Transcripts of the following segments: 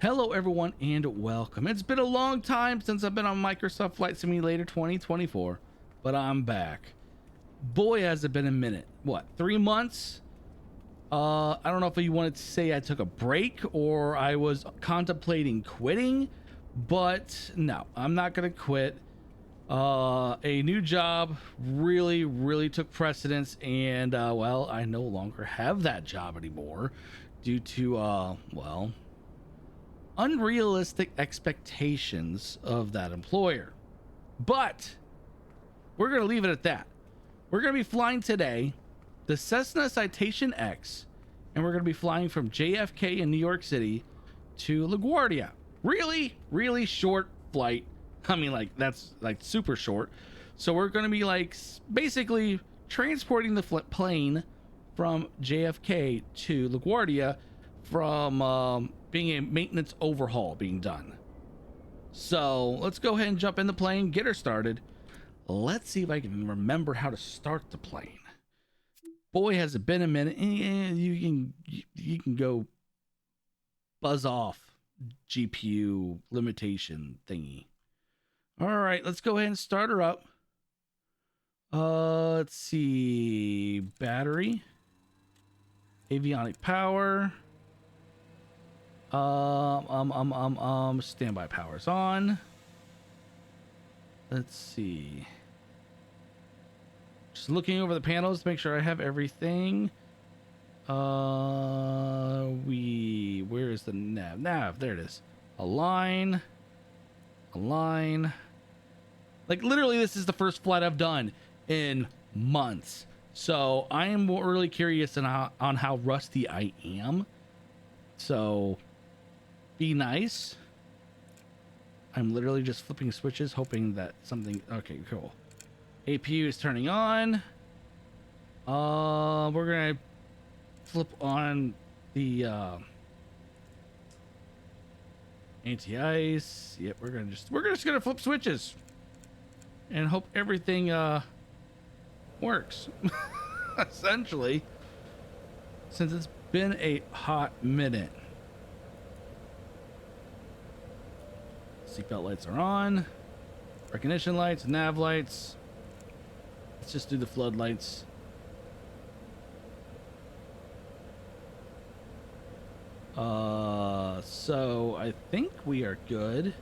Hello everyone and welcome. It's been a long time since I've been on Microsoft Flight Simulator 2024, but I'm back. Boy, has it been a minute. What, 3 months? I don't know if you wanted to say I took a break or I was contemplating quitting, but no, I'm not gonna quit. A new job really took precedence, and well, I no longer have that job anymore due to well, unrealistic expectations of that employer. But we're going to leave it at that. We're going to be flying today the Cessna Citation X, and we're going to be flying from JFK in New York City to LaGuardia. Really short flight. I mean, like, that's like super short. So we're going to be like basically transporting the plane from JFK to LaGuardia from being a maintenance overhaul being done. So let's go ahead and jump in the plane, get her started. Let's see if I can remember how to start the plane. Boy, has it been a minute. You can go buzz off GPU limitation thingy. All right, let's go ahead and start her up. Let's see, battery, avionic power. Standby power's on. Let's see. Just looking over the panels to make sure I have everything. Where is the nav? There it is. Align. Like, literally, this is the first flight I've done in months. So I am really curious on how rusty I am. So be nice. I'm literally just flipping switches, hoping that something. Okay, cool. APU is turning on. We're gonna flip on the anti-ice. Yep, we're just gonna flip switches and hope everything works. Essentially, since it's been a hot minute. Seatbelt lights are on. Recognition lights, nav lights. Let's just do the floodlights. So I think we are good.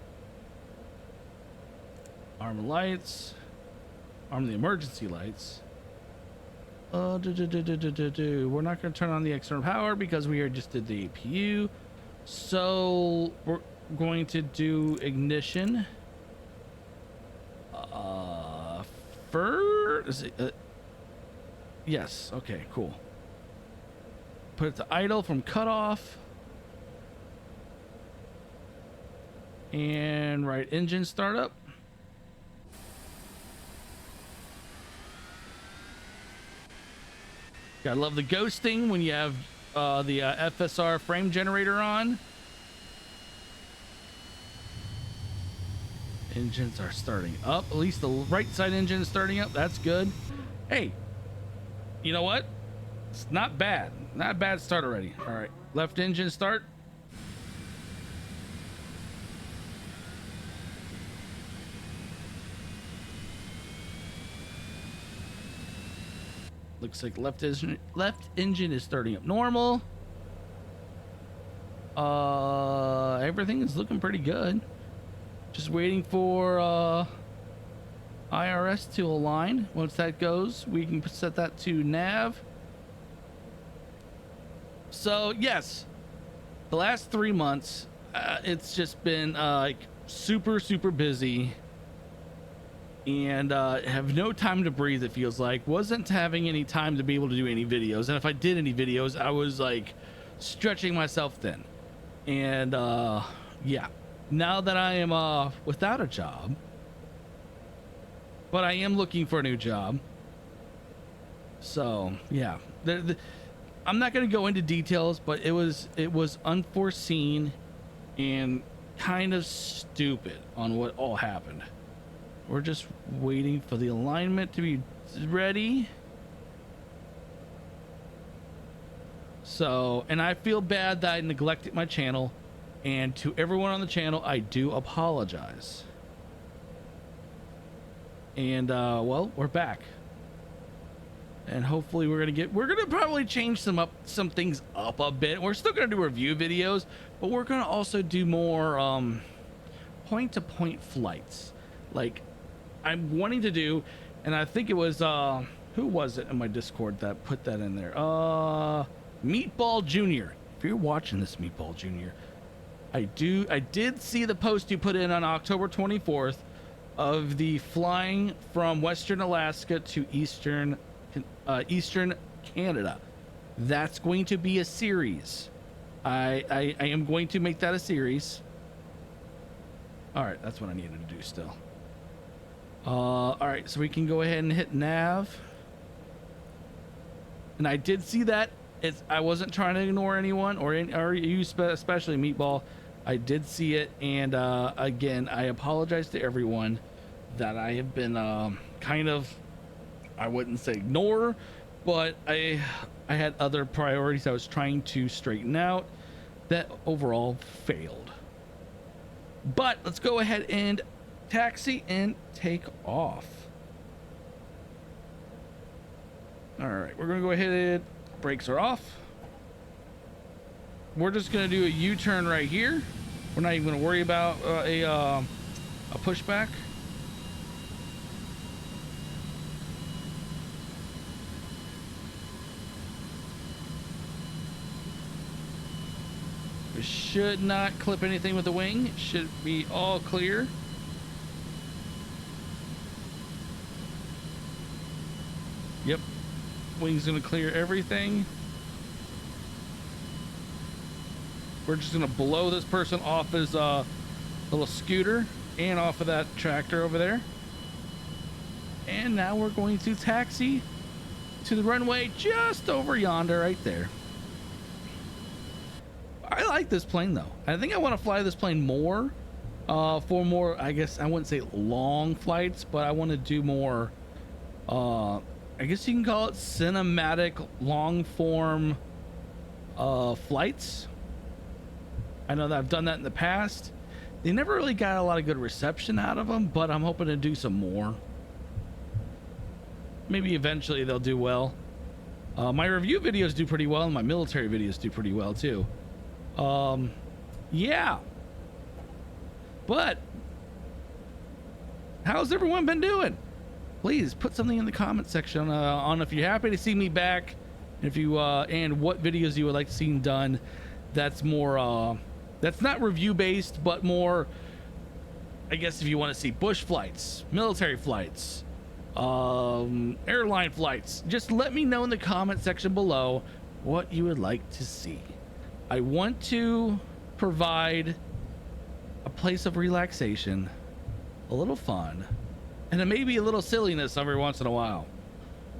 Arm lights. Arm the emergency lights. We're not going to turn on the external power because we just did the APU. So we're going to do ignition. Yes. Okay, cool. Put it to idle from cutoff. And right engine startup. Gotta love the ghosting when you have the FSR frame generator on. Engines are starting up. At least the right side engine is starting up. That's good. Hey, you know what? It's not bad. Not a bad start already. All right, left engine start. Looks like left engine is starting up normal. Everything is looking pretty good. Just waiting for IRS to align. Once that goes, we can set that to nav. So yes, the last 3 months, it's just been like super busy, and have no time to breathe. It feels like wasn't having any time to be able to do any videos, and if I did any videos, I was like stretching myself thin. And yeah, now that I am without a job, but I am looking for a new job. So yeah, I'm not going to go into details, but it was unforeseen and kind of stupid on what all happened. We're just waiting for the alignment to be ready. So, and I feel bad that I neglected my channel. And to everyone on the channel, I do apologize. And well, we're back. And hopefully we're gonna probably change some things up a bit. We're still gonna do review videos, but we're gonna also do more point-to-point flights. Like I'm wanting to do, and I think it was who was it in my Discord that put that in there? Meatball Jr. If you're watching this, Meatball Jr., I did see the post you put in on October 24th of the flying from Western Alaska to Eastern Canada. That's going to be a series. I am going to make that a series. All right, that's what I needed to do still. All right, so we can go ahead and hit nav. And I did see that. I wasn't trying to ignore anyone or you, especially Meatball. I did see it, and again, I apologize to everyone that I have been kind of, I wouldn't say ignore, but I had other priorities I was trying to straighten out that overall failed. But let's go ahead and taxi and take off. All right, we're gonna go ahead and brakes are off. We're just gonna do a U-turn right here. We're not even gonna worry about a pushback. We should not clip anything with the wing. It should be all clear. Yep, wing's gonna clear everything. We're just gonna blow this person off his little scooter and off of that tractor over there. And now we're going to taxi to the runway just over yonder right there. I like this plane though. I think I want to fly this plane more for more, I guess I wouldn't say long flights, but I want to do more I guess you can call it cinematic long form flights. I know that I've done that in the past. They never really got a lot of good reception out of them, but I'm hoping to do some more. Maybe eventually they'll do well. My review videos do pretty well, and my military videos do pretty well too. Yeah. But how's everyone been doing? Please put something in the comment section on if you're happy to see me back, if you and what videos you would like to see done. That's more that's not review based, but more, I guess, if you want to see bush flights, military flights, airline flights, just let me know in the comment section below what you would like to see. I want to provide a place of relaxation, a little fun, and maybe a little silliness every once in a while.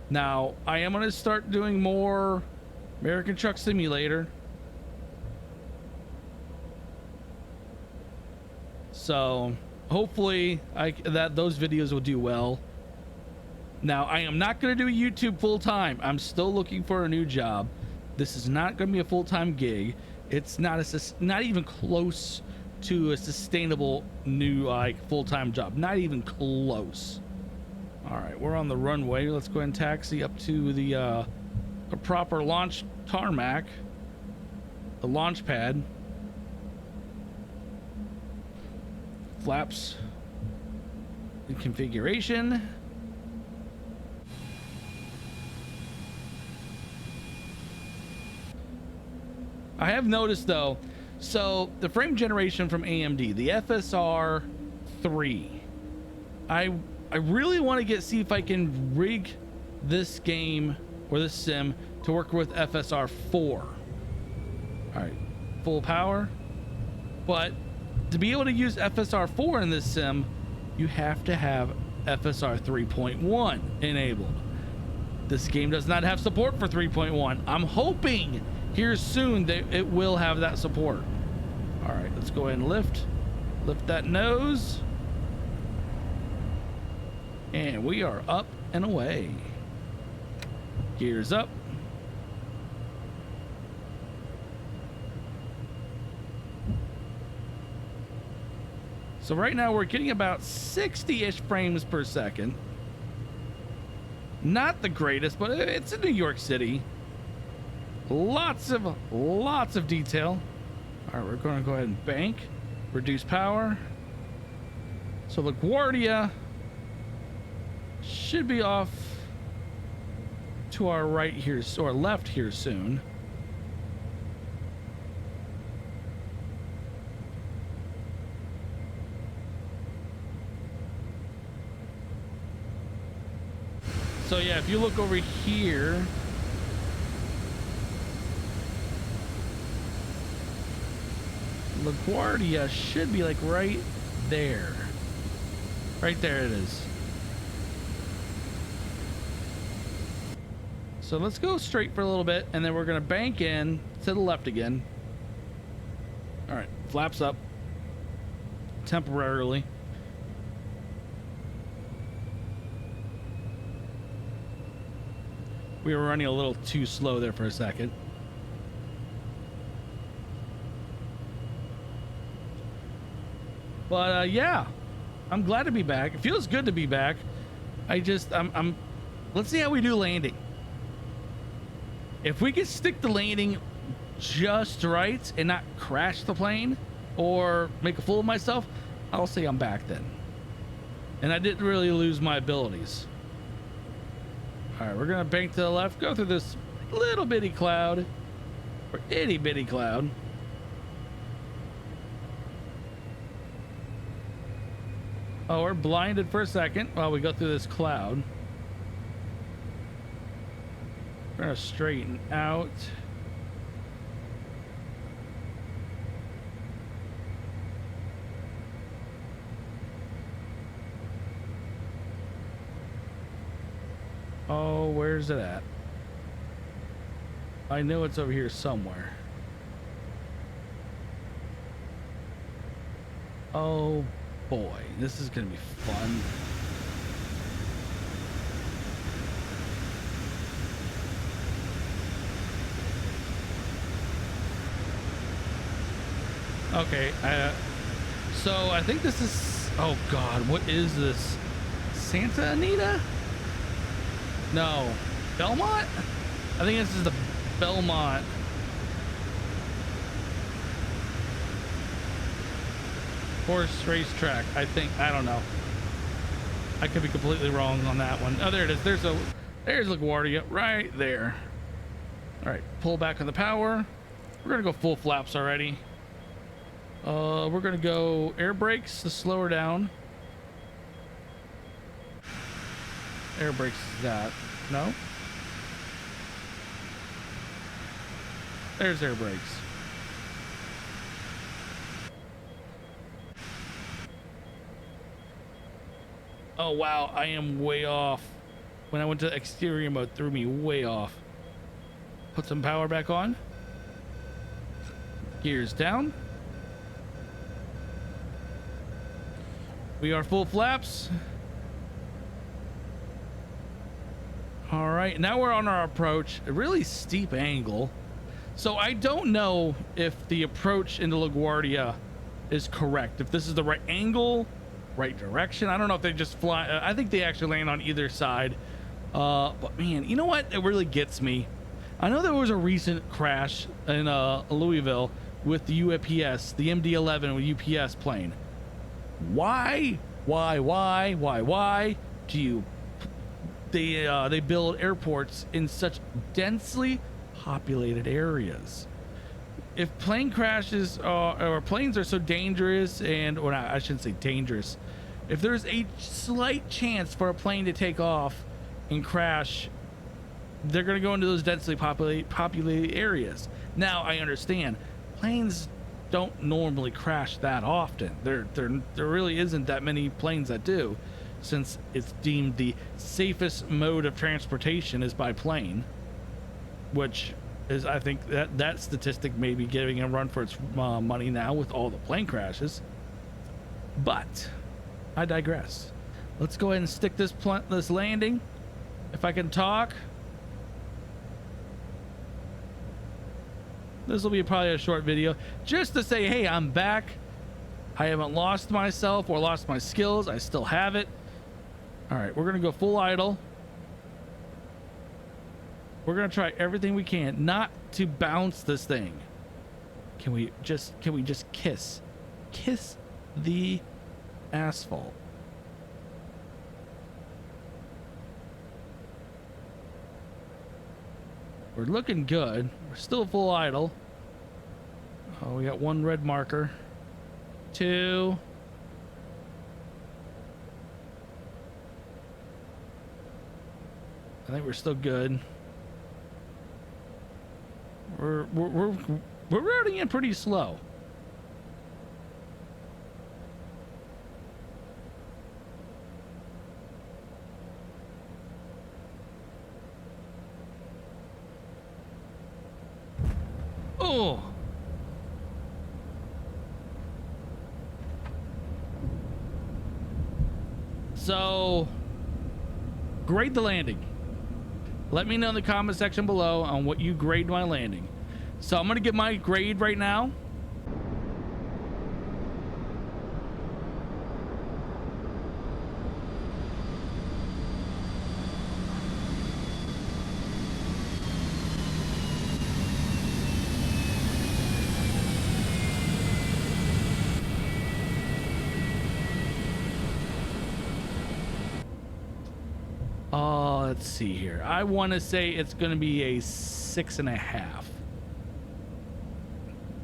Now, I am going to start doing more American Truck Simulator. So hopefully those videos will do well. Now, I am not going to do YouTube full time. I'm still looking for a new job. This is not going to be a full-time gig. It's not even close to a sustainable new full-time job. Not even close. All right, we're on the runway. Let's go ahead and taxi up to the proper launch tarmac, the launch pad. Flaps in configuration. I have noticed though, so the frame generation from AMD, the FSR 3, I really want to see if I can rig this game or this sim to work with FSR 4. All right, full power. But to be able to use FSR 4 in this sim, you have to have FSR 3.1 enabled. This game does not have support for 3.1. I'm hoping here soon that it will have that support. All right, let's go ahead and lift that nose. And we are up and away. Gears up. So right now we're getting about 60-ish frames per second. Not the greatest, but it's in New York City. Lots of detail. All right, we're going to go ahead and bank, reduce power. So LaGuardia should be off to our right here, or left here soon. So yeah, if you look over here, LaGuardia should be like right there. Right there it is. So let's go straight for a little bit, and then we're gonna bank in to the left again. All right, flaps up temporarily. We were running a little too slow there for a second. But yeah, I'm glad to be back. It feels good to be back. I'm let's see how we do landing. If we can stick the landing just right and not crash the plane or make a fool of myself, I'll say I'm back then. And I didn't really lose my abilities. All right, we're gonna bank to the left, go through this little bitty cloud, or itty bitty cloud. Oh, we're blinded for a second while we go through this cloud. We're gonna straighten out. Oh, where's it at? I know it's over here somewhere. Oh boy, this is gonna be fun. Okay, so I think this is, oh God, what is this? Santa Anita? No, Belmont? I think this is the Belmont. Horse racetrack, I think. I don't know. I could be completely wrong on that one. Oh, there it is. There's LaGuardia right there. All right, pull back on the power. We're gonna go full flaps already. We're gonna go air brakes to slow her down. Air brakes is that. No? There's air brakes. Oh wow, I am way off. When I went to exterior mode, threw me way off. Put some power back on. Gears down. We are full flaps. All right, now we're on our approach, a really steep angle. So I don't know if the approach into LaGuardia is correct, if this is the right angle, right direction. I don't know if they just fly. I think they actually land on either side. But man, you know what? It really gets me. I know there was a recent crash in Louisville with the UPS, the MD-11 with UPS plane. Why do you they build airports in such densely populated areas? If plane crashes or planes are so dangerous, and or not, I shouldn't say dangerous, if there's a slight chance for a plane to take off and crash, they're going to go into those densely populated areas. Now I understand planes don't normally crash that often. There really isn't that many planes that do, since it's deemed the safest mode of transportation is by plane, which is, I think that statistic may be giving a run for its money now with all the plane crashes. But I digress. Let's go ahead and stick this landing. If I can talk. This will be probably a short video just to say, hey, I'm back. I haven't lost myself or lost my skills. I still have it. All right, we're gonna go full idle. We're gonna try everything we can not to bounce this thing. Can we just kiss the asphalt? We're looking good. We're still full idle. Oh, we got one red marker. 2. I think we're still good. We're routing in pretty slow. Oh. So, grade the landing. Let me know in the comment section below on what you grade my landing. So I'm gonna get my grade right now. Let's see here. I want to say it's going to be a 6.5.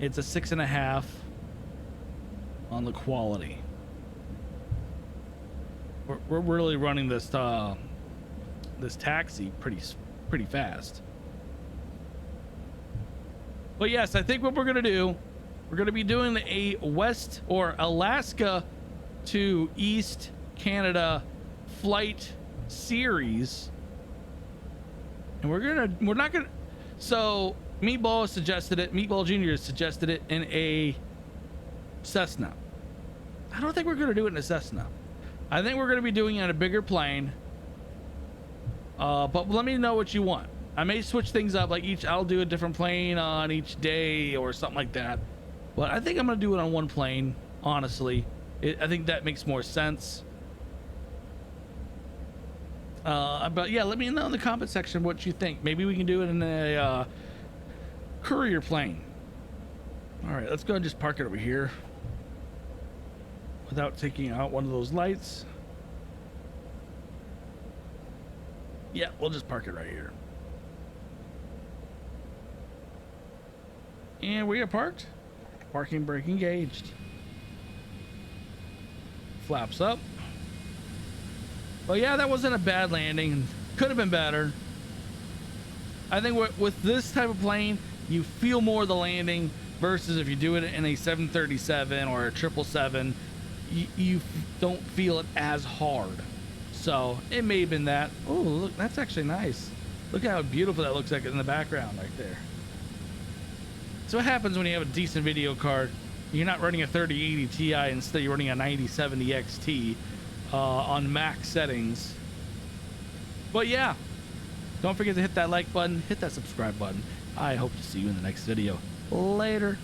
It's a 6.5 on the quality. We're really running this this taxi pretty fast. But yes, I think what we're going to do, we're going to be doing a West or Alaska to East Canada flight series. And we're not gonna, so Meatball suggested it, Meatball Jr. suggested it in a Cessna. I don't think we're gonna do it in a Cessna. I think we're gonna be doing it in a bigger plane. But let me know what you want. I may switch things up, like I'll do a different plane on each day or something like that. But I think I'm gonna do it on one plane, honestly. I think that makes more sense. But yeah, let me know in the comment section what you think. Maybe we can do it in a courier plane. All right, let's go and just park it over here without taking out one of those lights. Yeah, we'll just park it right here. And we are parked. Parking brake engaged. Flaps up. Well, yeah, that wasn't a bad landing. Could have been better. I think with this type of plane, you feel more of the landing versus if you do it in a 737 or a 777, you don't feel it as hard. So it may have been that. Oh, look, that's actually nice. Look how beautiful that looks like in the background right there. So what happens when you have a decent video card? You're not running a 3080 Ti, instead you're running a 9070 XT. On max settings. But yeah, don't forget to hit that like button, hit that subscribe button. I hope to see you in the next video. Later.